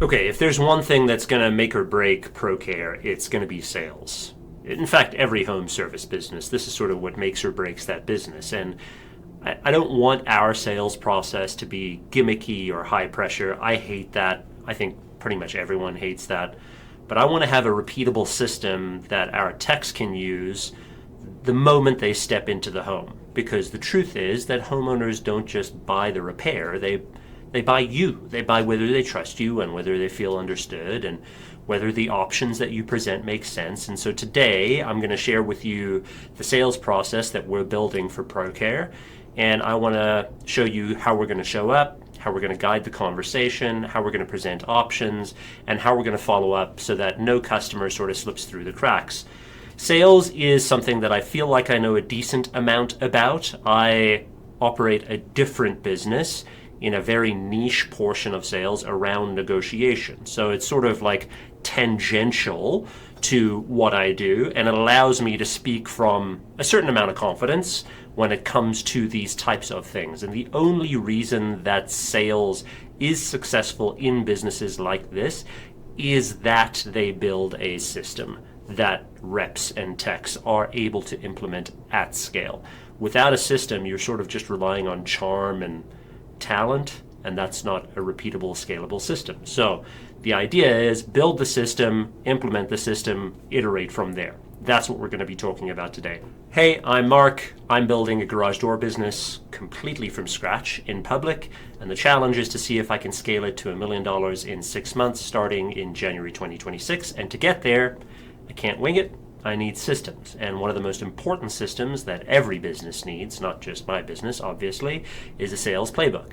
Okay, if there's one thing that's going to make or break ProCare, it's going to be sales. In fact, every home service business, this is sort of what makes or breaks that business. And I don't want our sales process to be gimmicky or high pressure. I hate that. I think pretty much everyone hates that. But I want to have a repeatable system that our techs can use the moment they step into the home. Because the truth is that homeowners don't just buy the repair, they buy you. They buy whether they trust you and whether they feel understood and whether the options that you present make sense. And so today I'm going to share with you the sales process that we're building for ProCare. And I want to show you how we're going to show up, how we're going to guide the conversation, how we're going to present options, and how we're going to follow up so that no customer sort of slips through the cracks. Sales is something that I feel like I know a decent amount about. I operate a different business in a very niche portion of sales around negotiation. So it's sort of like tangential to what I do, and it allows me to speak from a certain amount of confidence when it comes to these types of things. And the only reason that sales is successful in businesses like this is that they build a system that reps and techs are able to implement at scale. Without a system, you're sort of just relying on charm and talent, and that's not a repeatable, scalable system. So the idea is build the system, implement the system, iterate from there. That's what we're going to be talking about today. Hey, I'm Mark. I'm building a garage door business completely from scratch in public, and the challenge is to see if I can scale it to $1 million in 6 months starting in January 2026. And to get there, I can't wing it. I need systems. And one of the most important systems that every business needs, not just my business, obviously, is a sales playbook.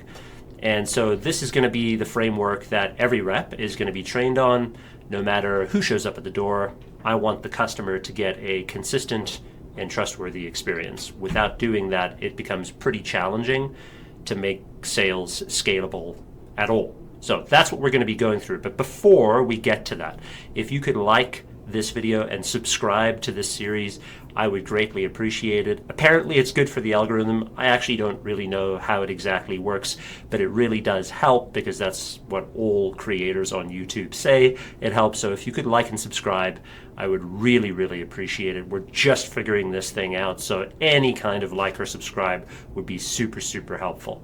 And so this is going to be the framework that every rep is going to be trained on, no matter who shows up at the door. I want the customer to get a consistent and trustworthy experience. Without doing that, it becomes pretty challenging to make sales scalable at all. So that's what we're going to be going through. But before we get to that, if you could like this video and subscribe to this series, I would greatly appreciate it. Apparently it's good for the algorithm. I actually don't really know how it exactly works, but it really does help because that's what all creators on YouTube say. It helps. So if you could like and subscribe, I would really, really appreciate it. We're just figuring this thing out, so any kind of like or subscribe would be super, super helpful.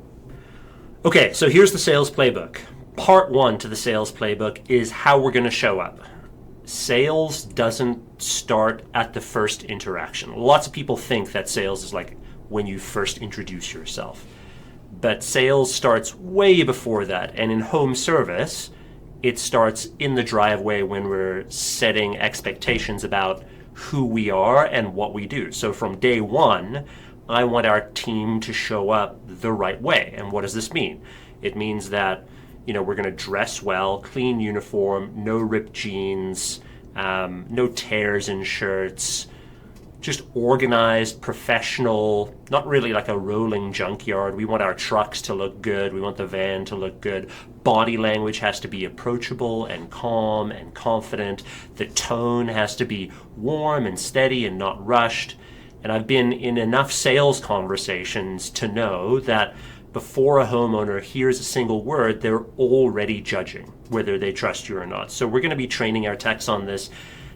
Okay, so here's the sales playbook. Part one to the sales playbook is how we're going to show up. Sales doesn't start at the first interaction. Lots of people think that sales is like when you first introduce yourself. But sales starts way before that. And in home service, it starts in the driveway when we're setting expectations about who we are and what we do. So from day one, I want our team to show up the right way. And what does this mean? It means that we're going to dress well, clean uniform, no ripped jeans, no tears in shirts, just organized, professional, not really like a rolling junkyard. We want our trucks to look good. We want the van to look good. Body language has to be approachable and calm and confident. The tone has to be warm and steady and not rushed. And I've been in enough sales conversations to know that before a homeowner hears a single word, they're already judging whether they trust you or not. So we're going to be training our techs on this,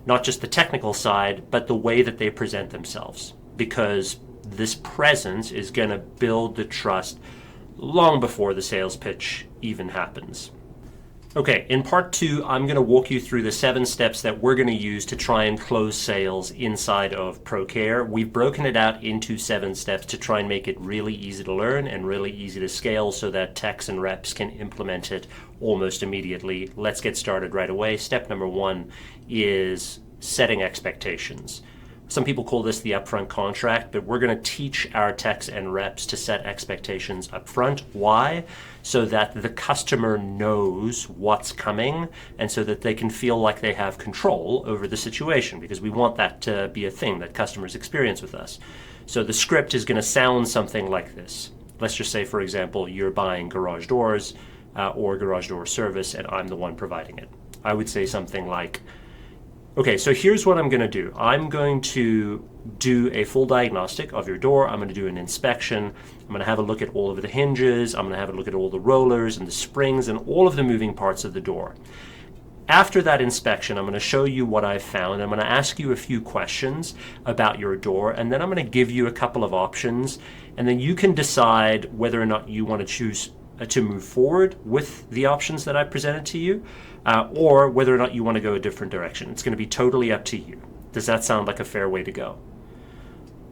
not just the technical side, but the way that they present themselves, because this presence is going to build the trust long before the sales pitch even happens. Okay, in part two, I'm going to walk you through the 7 steps that we're going to use to try and close sales inside of ProCare. We've broken it out into 7 steps to try and make it really easy to learn and really easy to scale so that techs and reps can implement it almost immediately. Let's get started right away. Step number 1 is setting expectations. Some people call this the upfront contract, but we're going to teach our techs and reps to set expectations upfront. Why? So that the customer knows what's coming and so that they can feel like they have control over the situation, because we want that to be a thing that customers experience with us. So the script is going to sound something like this. Let's just say, for example, you're buying garage doors or garage door service and I'm the one providing it. I would say something like, okay, so here's what I'm going to do. I'm going to do a full diagnostic of your door. I'm going to do an inspection. I'm going to have a look at all of the hinges. I'm going to have a look at all the rollers and the springs and all of the moving parts of the door. After that inspection, I'm going to show you what I've found. I'm going to ask you a few questions about your door, and then I'm going to give you a couple of options, and then you can decide whether or not you want to choose to move forward with the options that I presented to you, or whether or not you want to go a different direction. It's going to be totally up to you. Does that sound like a fair way to go?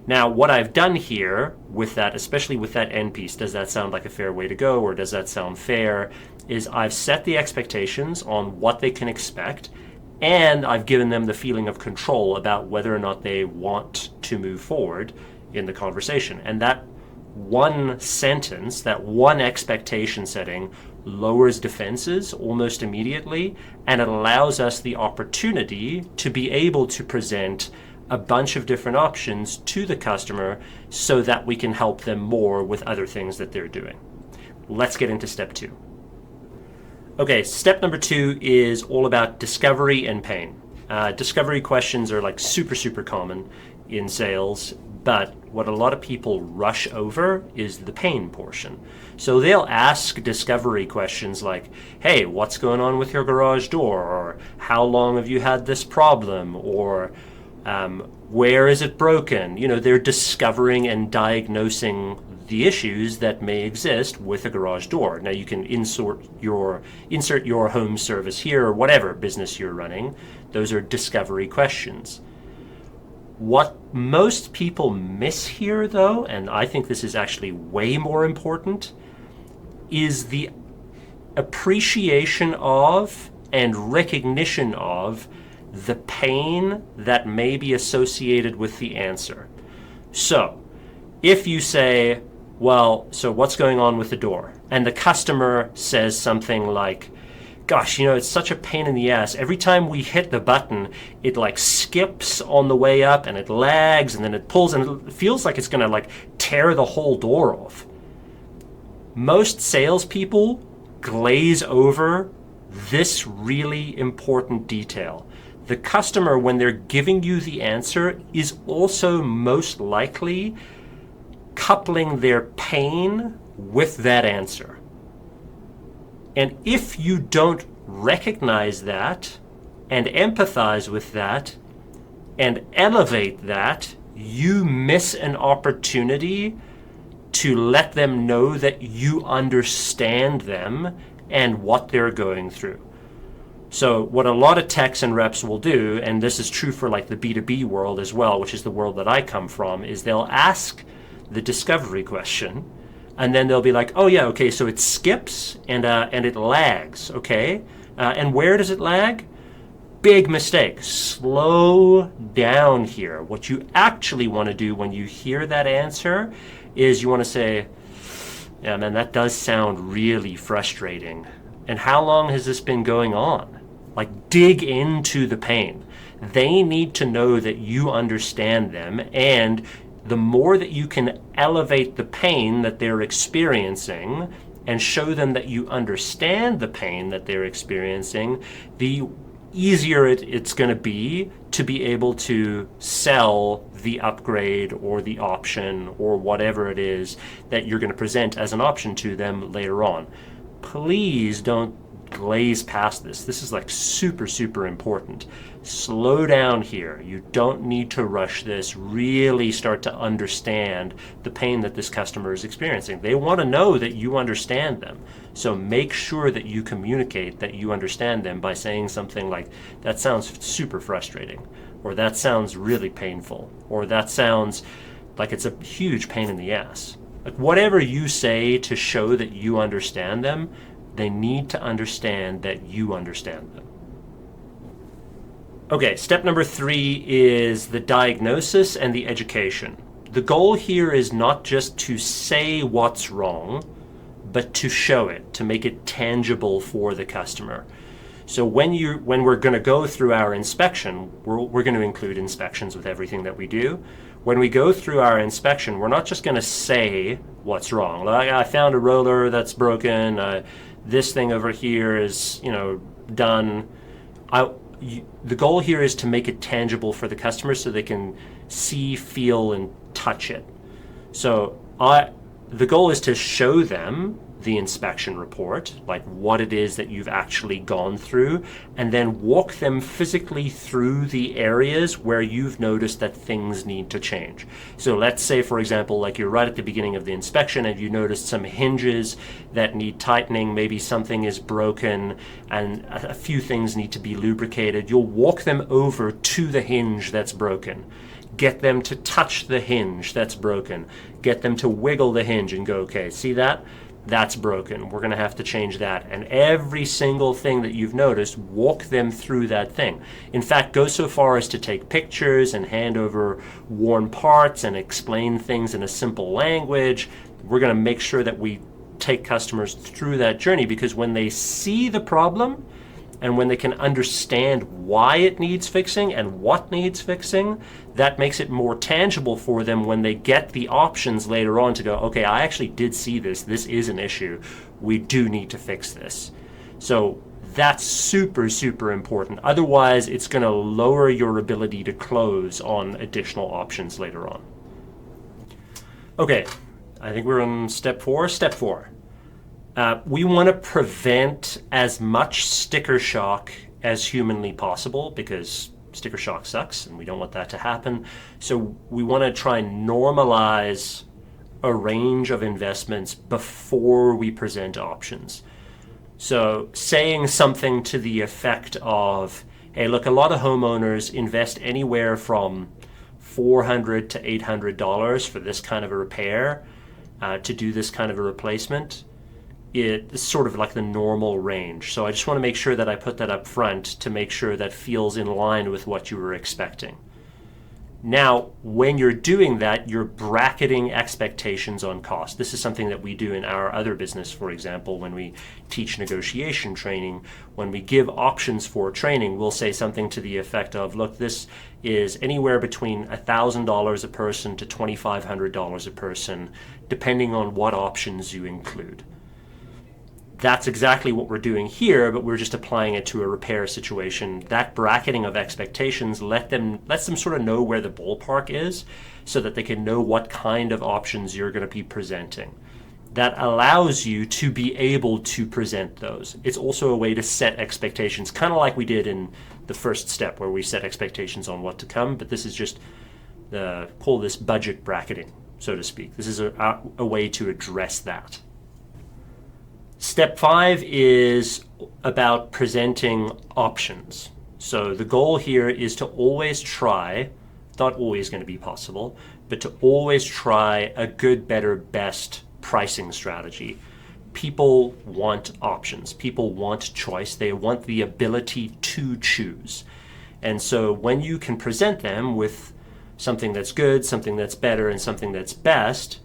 Now, what I've done here with that, especially with that end piece, does that sound like a fair way to go, or does that sound fair, is I've set the expectations on what they can expect, and I've given them the feeling of control about whether or not they want to move forward in the conversation. And that one sentence, that one expectation setting, lowers defenses almost immediately, and it allows us the opportunity to be able to present a bunch of different options to the customer so that we can help them more with other things that they're doing. Let's get into step 2. Okay, step number 2 is all about discovery and pain. Discovery questions are like super common in sales, but what a lot of people rush over is the pain portion. So they'll ask discovery questions like, hey, what's going on with your garage door? Or how long have you had this problem? Or where is it broken? You know, they're discovering and diagnosing the issues that may exist with a garage door. Now you can insert your home service here or whatever business you're running. Those are discovery questions. What most people miss here, though, and I think this is actually way more important, is the appreciation of and recognition of the pain that may be associated with the answer. So, if you say, well, so what's going on with the door? And the customer says something like, gosh, you know, it's such a pain in the ass. Every time we hit the button, it like skips on the way up and it lags and then it pulls and it feels like it's going to like tear the whole door off. Most salespeople glaze over this really important detail. The customer, when they're giving you the answer, is also most likely coupling their pain with that answer. And if you don't recognize that and empathize with that and elevate that, you miss an opportunity to let them know that you understand them and what they're going through. So what a lot of techs and reps will do, and this is true for like the B2B world as well, which is the world that I come from, is they'll ask the discovery question, and then they'll be like, oh yeah, okay, so it skips and it lags, okay? And where does it lag? Big mistake. Slow down here. What you actually want to do when you hear that answer is you want to say, yeah, man, that does sound really frustrating. And how long has this been going on? Like, dig into the pain. They need to know that you understand them, and the more that you can elevate the pain that they're experiencing and show them that you understand the pain that they're experiencing, the easier it's going to be able to sell the upgrade or the option or whatever it is that you're going to present as an option to them later on. Please don't glaze past this. This is like super important. Slow down here. You don't need to rush this. Really start to understand the pain that this customer is experiencing. They want to know that you understand them. So make sure that you communicate that you understand them by saying something like, that sounds super frustrating, or that sounds really painful, or that sounds like it's a huge pain in the ass. Like, whatever you say to show that you understand them, they need to understand that you understand them. Okay, step number 3 is the diagnosis and the education. The goal here is not just to say what's wrong, but to show it, to make it tangible for the customer. So when we're going to go through our inspection, we're going to include inspections with everything that we do. When we go through our inspection, we're not just going to say what's wrong. Like, I found a roller that's broken. This thing over here is, done. The goal here is to make it tangible for the customer so they can see, feel, and touch it. So the goal is to show them the inspection report, like what it is that you've actually gone through, and then walk them physically through the areas where you've noticed that things need to change. So let's say, for example, like you're right at the beginning of the inspection and you noticed some hinges that need tightening, maybe something is broken and a few things need to be lubricated. You'll walk them over to the hinge that's broken. Get them to touch the hinge that's broken. Get them to wiggle the hinge and go, okay, see that? That's broken. We're going to have to change that. And every single thing that you've noticed, walk them through that thing. In fact, go so far as to take pictures and hand over worn parts and explain things in a simple language. We're going to make sure that we take customers through that journey, because when they see the problem and when they can understand why it needs fixing and what needs fixing, that makes it more tangible for them when they get the options later on to go, okay, I actually did see this. This is an issue. We do need to fix this. So that's super, super important. Otherwise, it's going to lower your ability to close on additional options later on. Okay, I think we're on step 4. Step 4. We want to prevent as much sticker shock as humanly possible, because sticker shock sucks and we don't want that to happen. So we want to try and normalize a range of investments before we present options. So saying something to the effect of, hey, look, a lot of homeowners invest anywhere from $400 to $800 for this kind of a repair, to do this kind of a replacement. It's sort of like the normal range. So I just want to make sure that I put that up front to make sure that feels in line with what you were expecting. Now, when you're doing that, you're bracketing expectations on cost. This is something that we do in our other business, for example, when we teach negotiation training. When we give options for training, we'll say something to the effect of, look, this is anywhere between $1,000 a person to $2,500 a person, depending on what options you include. That's exactly what we're doing here, but we're just applying it to a repair situation. That bracketing of expectations lets them sort of know where the ballpark is, so that they can know what kind of options you're going to be presenting. That allows you to be able to present those. It's also a way to set expectations, kind of like we did in the first step where we set expectations on what to come, but this is just call this budget bracketing, so to speak. This is a way to address that. Step 5 is about presenting options. So the goal here is to always try, not always going to be possible, but to always try a good, better, best pricing strategy. People want options. People want choice. They want the ability to choose. And so when you can present them with something that's good, something that's better, and something that's best,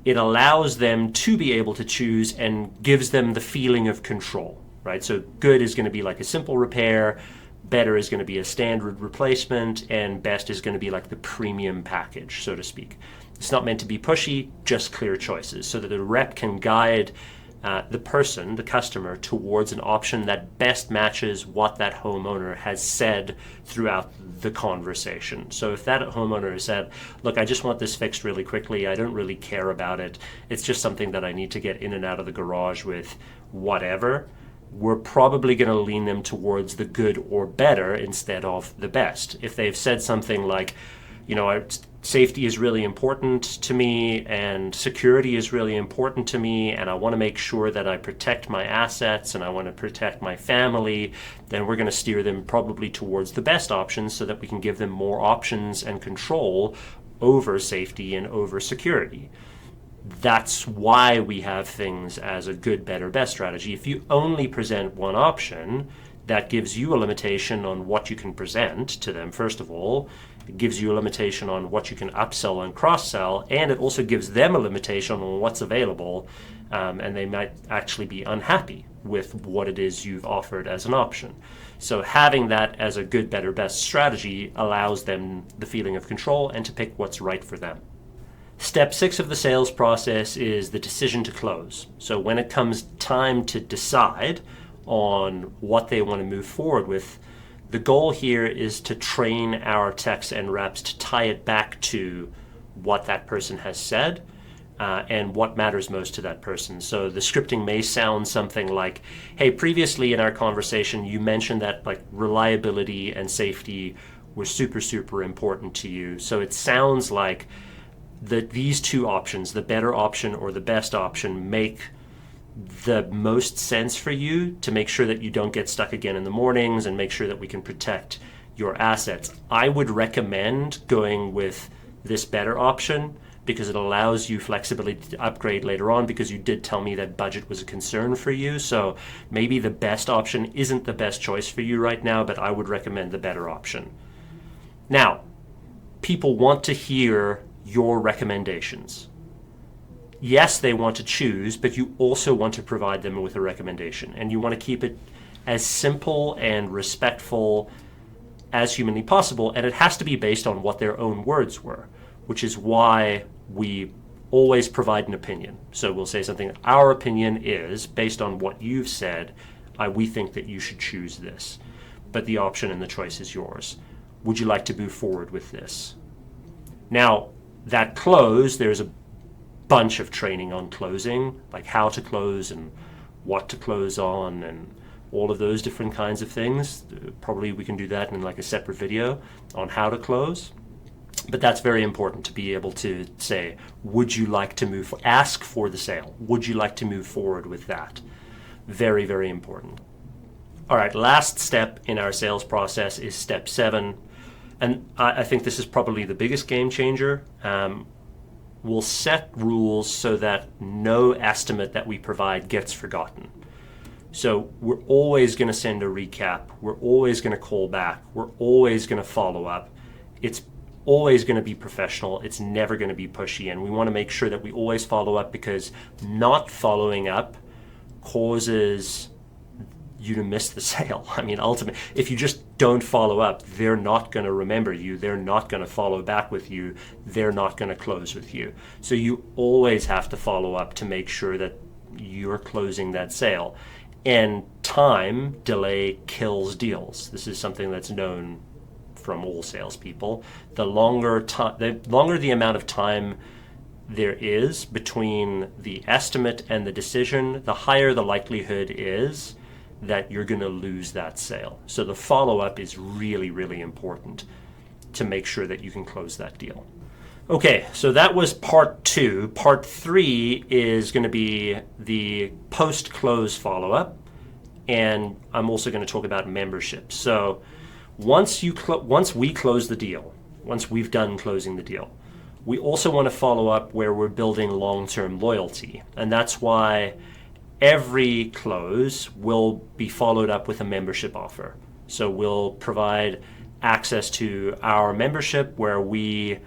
it allows them to be able to choose and gives them the feeling of control, right? So good is going to be like a simple repair, better is going to be a standard replacement, and best is going to be like the premium package, so to speak. It's not meant to be pushy, just clear choices, so that the rep can guide the person, the customer, towards an option that best matches what that homeowner has said throughout the conversation. So if that homeowner has said, look, I just want this fixed really quickly, I don't really care about it, it's just something that I need to get in and out of the garage with, whatever, we're probably going to lean them towards the good or better instead of the best. If they've said something like, you know, safety is really important to me and security is really important to me and I want to make sure that I protect my assets and I want to protect my family, then we're going to steer them probably towards the best options so that we can give them more options and control over safety and over security. That's why we have things as a good, better, best strategy. If you only present one option, that gives you a limitation on what you can present to them, first of all. It gives you a limitation on what you can upsell and cross-sell, and it also gives them a limitation on what's available, and they might actually be unhappy with what it is you've offered as an option. So having that as a good, better, best strategy allows them the feeling of control and to pick what's right for them. Step 6 of the sales process is the decision to close. So when it comes time to decide on what they want to move forward with, The goal here is to train our techs and reps to tie it back to what that person has said and what matters most to that person. So the scripting may sound something like, hey, previously in our conversation, you mentioned that like reliability and safety were super, super important to you. So it sounds like these two options, the better option or the best option, make the most sense for you to make sure that you don't get stuck again in the mornings and make sure that we can protect your assets. I would recommend going with this better option because it allows you flexibility to upgrade later on, because you did tell me that budget was a concern for you. So maybe the best option isn't the best choice for you right now, but I would recommend the better option. Now, people want to hear your recommendations. Yes, they want to choose, but you also want to provide them with a recommendation, and you want to keep it as simple and respectful as humanly possible, and it has to be based on what their own words were, which is why we always provide an opinion. So we'll say something, our opinion is, based on what you've said, we think that you should choose this, but the option and the choice is yours. Would you like to move forward with this? Now, that close, there's a bunch of training on closing, like how to close and what to close on and all of those different kinds of things. Probably we can do that in like a separate video on how to close. But that's very important to be able to say, would you like to ask for the sale? Would you like to move forward with that? Very, very important. All right, last step in our sales process is step 7. And I think this is probably the biggest game changer. We'll set rules so that no estimate that we provide gets forgotten. So we're always going to send a recap. We're always going to call back. We're always going to follow up. It's always going to be professional. It's never going to be pushy. And we want to make sure that we always follow up, because not following up causes you to miss the sale. I mean, ultimately, if you just don't follow up, they're not going to remember you. They're not going to follow back with you. They're not going to close with you. So you always have to follow up to make sure that you're closing that sale. And time delay kills deals. This is something that's known from all salespeople. The longer the amount of time there is between the estimate and the decision, the higher the likelihood is that you're going to lose that sale. So the follow-up is really, really important to make sure that you can close that deal. Okay, so that was part 2. Part 3 is going to be the post-close follow-up, and I'm also going to talk about membership. So once we close the deal, once we've done closing the deal, we also want to follow up where we're building long-term loyalty, and that's why every close will be followed up with a membership offer. So we'll provide access to our membership where we,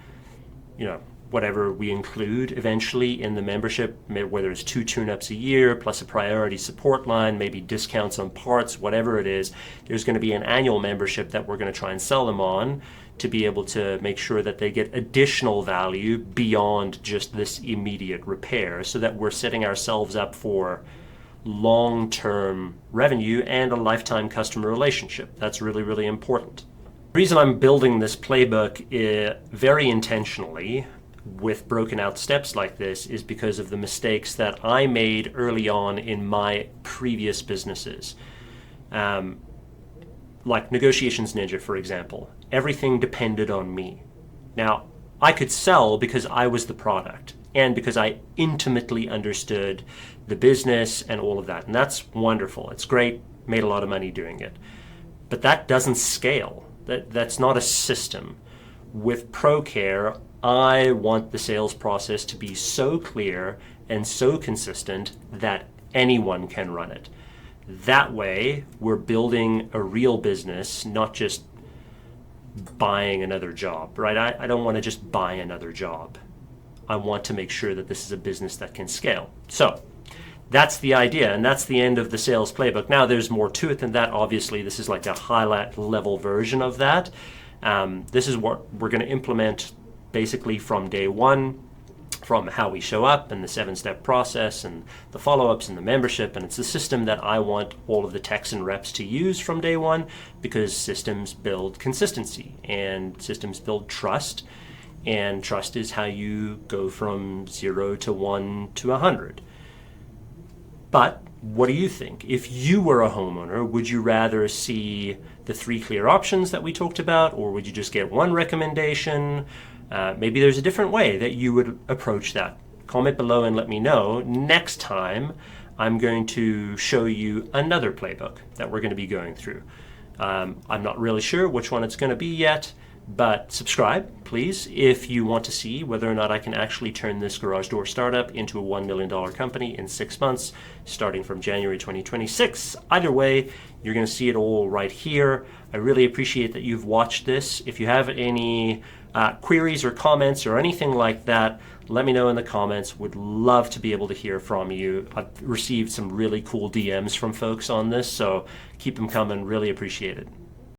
whatever we include eventually in the membership, whether it's 2 tune-ups a year plus a priority support line, maybe discounts on parts, whatever it is, there's going to be an annual membership that we're going to try and sell them on to be able to make sure that they get additional value beyond just this immediate repair, so that we're setting ourselves up for long-term revenue and a lifetime customer relationship. That's really, really important. The reason I'm building this playbook very intentionally with broken out steps like this is because of the mistakes that I made early on in my previous businesses. Like Negotiations Ninja, for example. Everything depended on me. Now, I could sell because I was the product and because I intimately understood the business and all of that. And that's wonderful. It's great. Made a lot of money doing it. But that doesn't scale. That's not a system. With ProCare, I want the sales process to be so clear and so consistent that anyone can run it. That way, we're building a real business, not just buying another job, right? I don't want to just buy another job. I want to make sure that this is a business that can scale. So that's the idea, and that's the end of the sales playbook. Now, there's more to it than that. Obviously, this is like a highlight level version of that. This is what we're going to implement basically from day one. from how we show up and the 7-step process and the follow-ups and the membership. And it's a system that I want all of the techs and reps to use from day one, because systems build consistency and systems build trust. And trust is how you go from 0 to 1 to 100. But what do you think? If you were a homeowner, would you rather see the 3 clear options that we talked about, or would you just get one recommendation? Maybe there's a different way that you would approach that. Comment below and let me know. Next time, I'm going to show you another playbook that we're going to be going through. I'm not really sure which one it's going to be yet, but subscribe, please, if you want to see whether or not I can actually turn this garage door startup into a $1 million company in 6 months, starting from January 2026. Either way, you're going to see it all right here. I really appreciate that you've watched this. If you have any queries or comments or anything like that, let me know in the comments. Would love to be able to hear from you. I've received some really cool DMs from folks on this, so keep them coming. Really appreciate it.